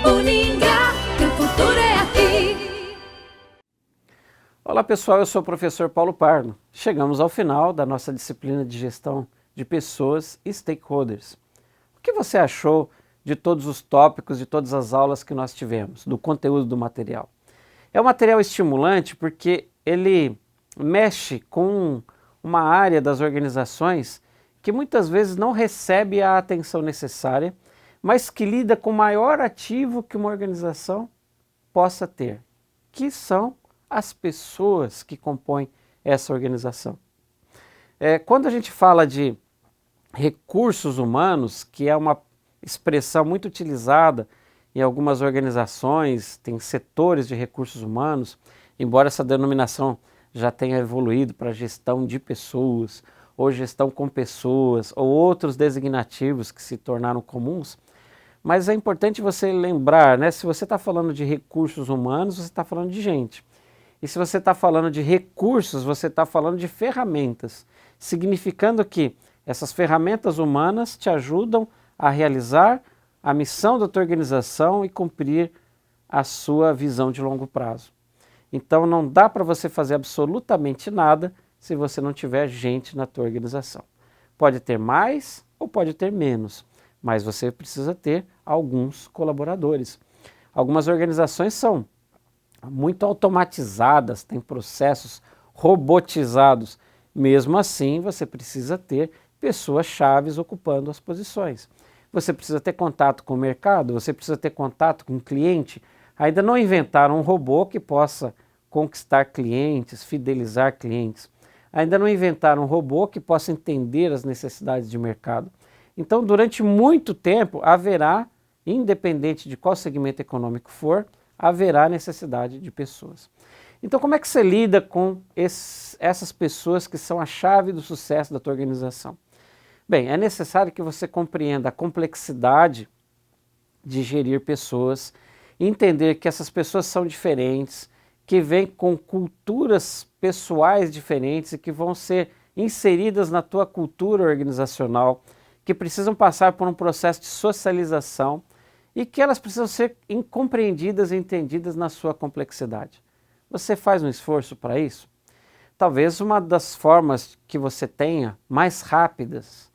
Uningá, que o futuro é aqui. Olá pessoal, eu sou o professor Paulo Pardo. Chegamos ao final da nossa disciplina de gestão de pessoas e stakeholders. O que você achou de todos os tópicos, de todas as aulas que nós tivemos, do conteúdo do material? É um material estimulante porque ele mexe com uma área das organizações que muitas vezes não recebe a atenção necessária, mas que lida com o maior ativo que uma organização possa ter, que são as pessoas que compõem essa organização. Quando a gente fala de recursos humanos, que é uma expressão muito utilizada em algumas organizações, tem setores de recursos humanos, embora essa denominação já tenha evoluído para gestão de pessoas, ou gestão com pessoas, ou outros designativos que se tornaram comuns, mas é importante você lembrar, né, se você está falando de recursos humanos, você está falando de gente. E se você está falando de recursos, você está falando de ferramentas, significando que essas ferramentas humanas te ajudam a realizar a missão da tua organização e cumprir a sua visão de longo prazo. Então não dá para você fazer absolutamente nada se você não tiver gente na tua organização. Pode ter mais ou pode ter menos, mas você precisa ter alguns colaboradores. Algumas organizações são muito automatizadas, têm processos robotizados. Mesmo assim, você precisa ter pessoas chaves ocupando as posições. Você precisa ter contato com o mercado, você precisa ter contato com o cliente. Ainda não inventaram um robô que possa conquistar clientes, fidelizar clientes. Ainda não inventaram um robô que possa entender as necessidades de mercado. Então, durante muito tempo, haverá, independente de qual segmento econômico for, haverá necessidade de pessoas. Então, como é que você lida com essas pessoas que são a chave do sucesso da tua organização? Bem, é necessário que você compreenda a complexidade de gerir pessoas, entender que essas pessoas são diferentes, que vêm com culturas pessoais diferentes e que vão ser inseridas na tua cultura organizacional, que precisam passar por um processo de socialização e que elas precisam ser compreendidas e entendidas na sua complexidade. Você faz um esforço para isso? Talvez uma das formas que você tenha mais rápidas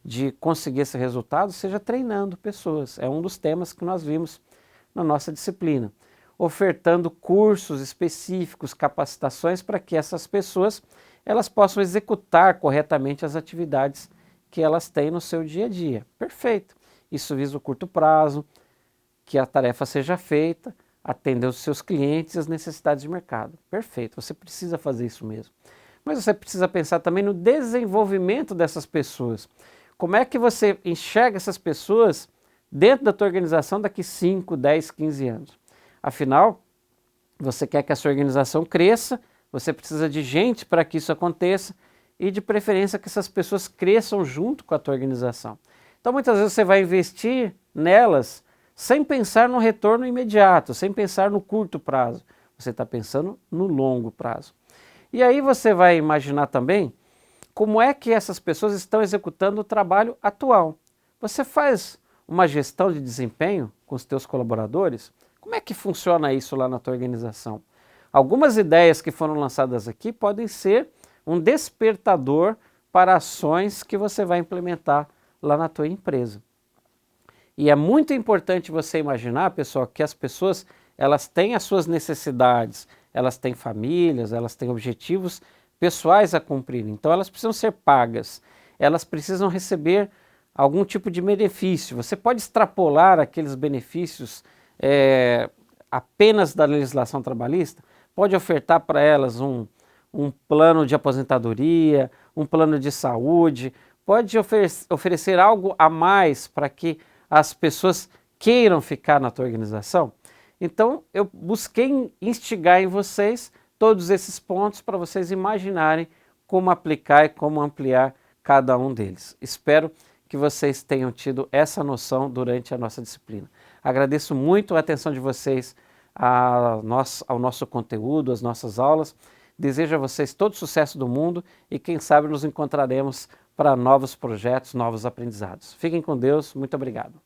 de conseguir esse resultado seja treinando pessoas. É um dos temas que nós vimos na nossa disciplina. Ofertando cursos específicos, capacitações para que essas pessoas elas possam executar corretamente as atividades que elas têm no seu dia a dia. Perfeito. Isso visa o curto prazo, que a tarefa seja feita, atender os seus clientes e as necessidades de mercado. Perfeito, você precisa fazer isso mesmo. Mas você precisa pensar também no desenvolvimento dessas pessoas. Como é que você enxerga essas pessoas dentro da tua organização daqui 5, 10, 15 anos? Afinal, você quer que a sua organização cresça, você precisa de gente para que isso aconteça e de preferência que essas pessoas cresçam junto com a tua organização. Então muitas vezes você vai investir nelas sem pensar no retorno imediato, sem pensar no curto prazo. Você está pensando no longo prazo. E aí você vai imaginar também como é que essas pessoas estão executando o trabalho atual. Você faz uma gestão de desempenho com os teus colaboradores? Como é que funciona isso lá na tua organização? Algumas ideias que foram lançadas aqui podem ser um despertador para ações que você vai implementar lá na tua empresa. E é muito importante você imaginar, pessoal, que as pessoas elas têm as suas necessidades, elas têm famílias, elas têm objetivos pessoais a cumprir. Então elas precisam ser pagas, elas precisam receber algum tipo de benefício. Você pode extrapolar aqueles benefícios apenas da legislação trabalhista, pode ofertar para elas um plano de aposentadoria, um plano de saúde, pode oferecer algo a mais para que as pessoas queiram ficar na tua organização. Então eu busquei instigar em vocês todos esses pontos para vocês imaginarem como aplicar e como ampliar cada um deles. Espero que vocês tenham tido essa noção durante a nossa disciplina. Agradeço muito a atenção de vocês ao nosso conteúdo, às nossas aulas. Desejo a vocês todo o sucesso do mundo e quem sabe nos encontraremos para novos projetos, novos aprendizados. Fiquem com Deus, muito obrigado.